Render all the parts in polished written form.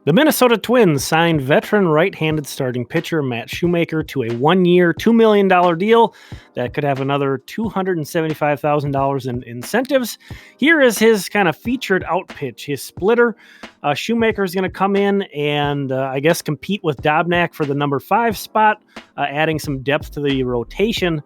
The Minnesota Twins signed veteran right-handed starting pitcher Matt Shoemaker to a one-year, $2 million deal that could have another $275,000 in incentives. Here is his kind of featured out pitch, his splitter. Shoemaker is going to come in and, I guess, compete with Dobnak for the number 5 spot, adding some depth to the rotation.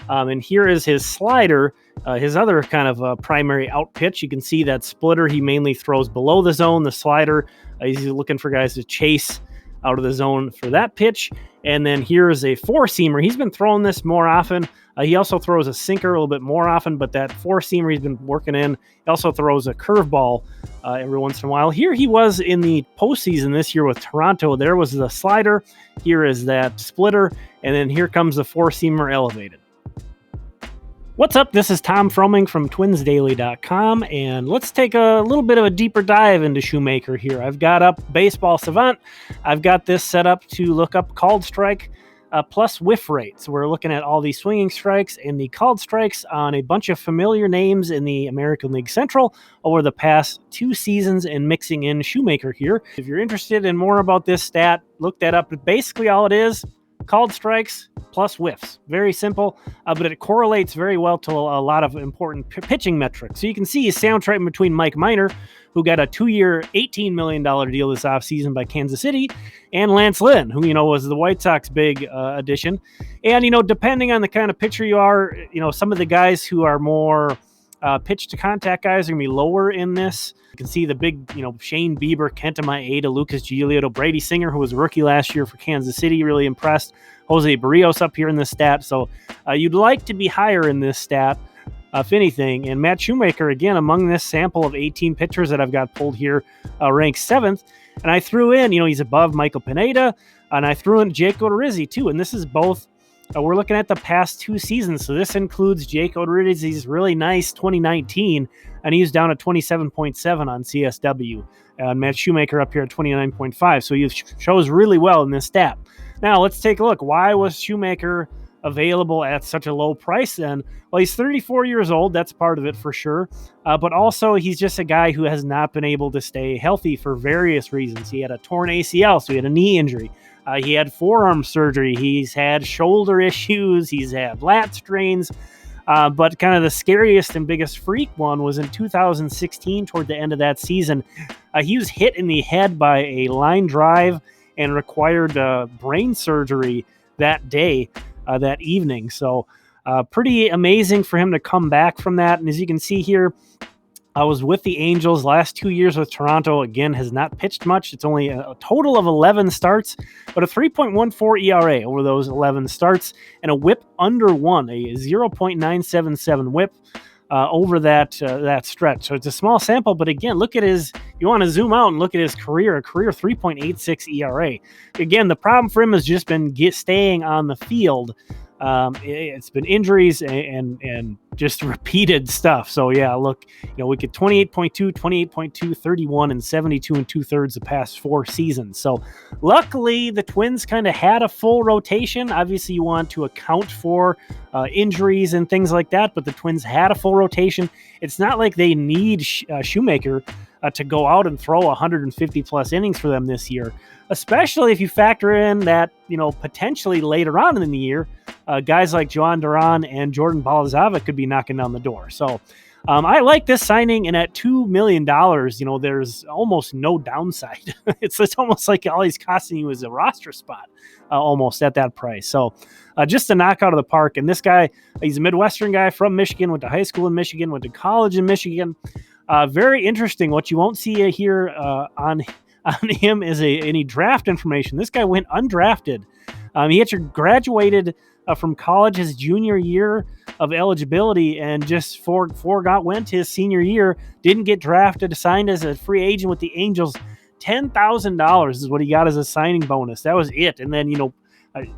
And here is his slider, his other kind of primary out pitch. You can see that splitter he mainly throws below the zone. The slider, he's looking for guys to chase out of the zone for that pitch. And then here's a four-seamer. He's been throwing this more often. He also throws a sinker a little bit more often, but that four-seamer he's been working in. He also throws a curveball every once in a while. Here he was in the postseason this year with Toronto. There was the slider. Here is that splitter. And then here comes the four-seamer elevated. What's up? This is Tom Froming from TwinsDaily.com, and let's take a little bit of a deeper dive into Shoemaker here. I've got up Baseball Savant. I've got this set up to look up called strike plus whiff rate. So we're looking at all these swinging strikes and the called strikes on a bunch of familiar names in the American League Central over the past 2 seasons and mixing in Shoemaker here. If you're interested in more about this stat, look that up. Basically all it is, called strikes plus whiffs. Very simple, but it correlates very well to a lot of important pitching metrics. So you can see he's sandwiched right in between Mike Minor, who got a 2-year, $18 million deal this offseason by Kansas City, and Lance Lynn, who, was the White Sox big addition. And, depending on the kind of pitcher you are, some of the guys who are more pitch to contact guys are going to be lower in this. You can see the big, Shane Bieber, Kenta Maeda, Lucas Giolito, Brady Singer, who was a rookie last year for Kansas City, really impressed. Jose Barrios up here in this stat. So you'd like to be higher in this stat, if anything. And Matt Shoemaker, again, among this sample of 18 pitchers that I've got pulled here, ranked 7th. And I threw in, he's above Michael Pineda, and I threw in Jake Odorizzi too. And this is both, we're looking at the past 2 seasons. So this includes Jake Odorizzi's really nice 2019, and he's down at 27.7 on CSW. And Matt Shoemaker up here at 29.5. So he shows really well in this stat. Now, let's take a look. Why was Shoemaker available at such a low price then? Well, he's 34 years old. That's part of it for sure. But also, he's just a guy who has not been able to stay healthy for various reasons. He had a torn ACL, so he had a knee injury. He had forearm surgery. He's had shoulder issues. He's had lat strains. But kind of the scariest and biggest freak one was in 2016, toward the end of that season. He was hit in the head by a line drive and required brain surgery that day, that evening. So pretty amazing for him to come back from that. And as you can see here, I was with the Angels last 2 years with Toronto. Again, has not pitched much. It's only a total of 11 starts, but a 3.14 ERA over those 11 starts and a whip under 1, a 0.977 whip over that stretch. So it's a small sample, but again, look at you want to zoom out and look at his career 3.86 ERA. Again, the problem for him has just been staying on the field. It's been injuries and just repeated stuff. So yeah, look, we get 28.2, 28.2, 31, and 72 2/3 the past 4 seasons. So luckily the Twins kind of had a full rotation. Obviously you want to account for injuries and things like that, but the Twins had a full rotation. It's not like they need Shoemaker to go out and throw 150 plus innings for them this year, especially if you factor in that, potentially later on in the year, guys like Joan Duran and Jordan Balazovic could be knocking down the door. So I like this signing, and at $2 million, there's almost no downside. It's almost like all he's costing you is a roster spot, almost at that price. So just a knockout of the park. And this guy, he's a Midwestern guy from Michigan, went to high school in Michigan, went to college in Michigan. Very interesting. What you won't see here on him is any draft information. This guy went undrafted. He actually graduated from college his junior year of eligibility and just went his senior year, didn't get drafted, signed as a free agent with the Angels. $10,000 is what he got as a signing bonus. That was it. And then,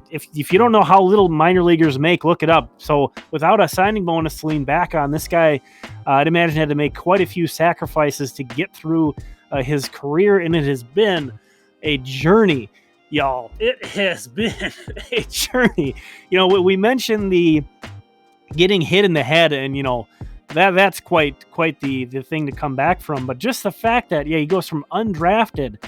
if you don't know how little minor leaguers make, look it up. So without a signing bonus to lean back on, this guy, I'd imagine, had to make quite a few sacrifices to get through his career, and it has been a journey. Y'all, it has been a journey. We mentioned the getting hit in the head, and that's quite the thing to come back from. But just the fact that he goes from undrafted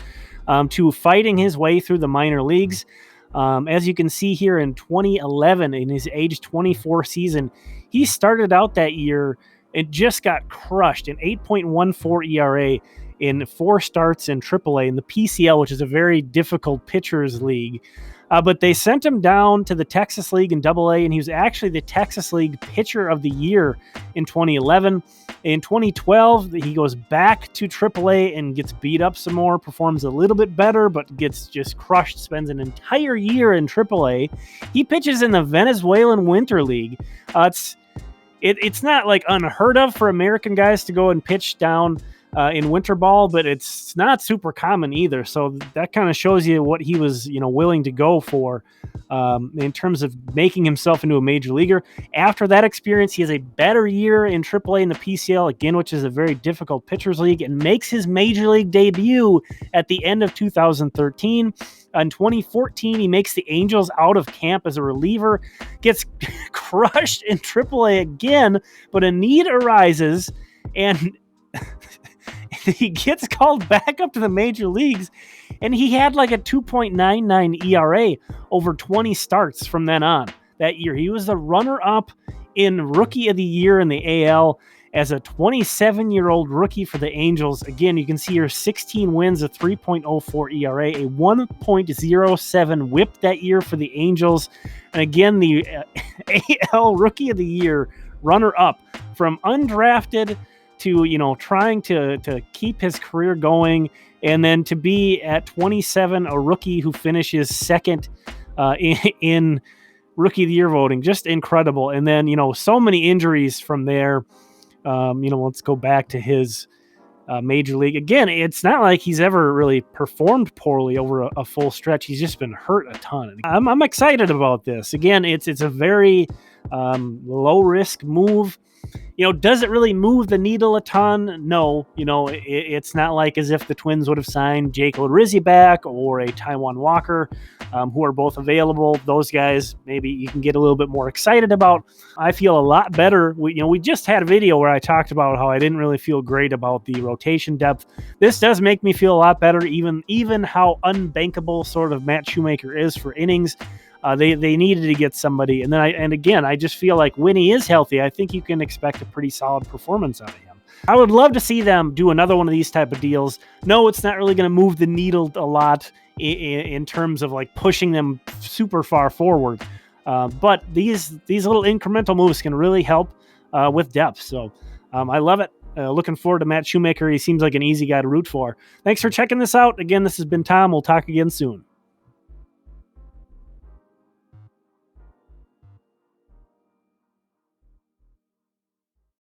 to fighting his way through the minor leagues. As you can see here in 2011, in his age 24 season, he started out that year and just got crushed, an 8.14 ERA in 4 starts in AAA in the PCL, which is a very difficult pitchers league. But they sent him down to the Texas League in AA, and he was actually the Texas League Pitcher of the Year in 2011. In 2012, he goes back to AAA and gets beat up some more, performs a little bit better, but gets just crushed, spends an entire year in AAA. He pitches in the Venezuelan Winter League. It's not like unheard of for American guys to go and pitch down in winter ball, but it's not super common either. So that kind of shows you what he was, willing to go for in terms of making himself into a major leaguer. After that experience, he has a better year in AAA in the PCL, again, which is a very difficult pitchers league, and makes his major league debut at the end of 2013. In 2014, he makes the Angels out of camp as a reliever, gets crushed in AAA again, but a need arises, and he gets called back up to the major leagues, and he had like a 2.99 ERA over 20 starts from then on that year. He was the runner-up in Rookie of the Year in the AL as a 27-year-old rookie for the Angels. Again, you can see here 16 wins, a 3.04 ERA, a 1.07 whip that year for the Angels. And again, the AL Rookie of the Year runner-up from undrafted to, trying to keep his career going, and then to be at 27, a rookie who finishes second in Rookie of the Year voting. Just incredible. And then, so many injuries from there. Let's go back to his major league. Again, it's not like he's ever really performed poorly over a full stretch. He's just been hurt a ton. I'm excited about this. Again, it's a very low-risk move. Does it really move the needle a ton? No. It's not like as if the Twins would have signed Jake Odorizzi back or a Taijuan Walker, who are both available. Those guys, maybe you can get a little bit more excited about. I feel a lot better. We just had a video where I talked about how I didn't really feel great about the rotation depth. This does make me feel a lot better, even how unbankable sort of Matt Shoemaker is for innings. They needed to get somebody. And again, I just feel like when he is healthy, I think you can expect a pretty solid performance out of him. I would love to see them do another one of these type of deals. No, it's not really going to move the needle a lot in terms of like pushing them super far forward. But these little incremental moves can really help with depth. So I love it. Looking forward to Matt Shoemaker. He seems like an easy guy to root for. Thanks for checking this out. Again, this has been Tom. We'll talk again soon.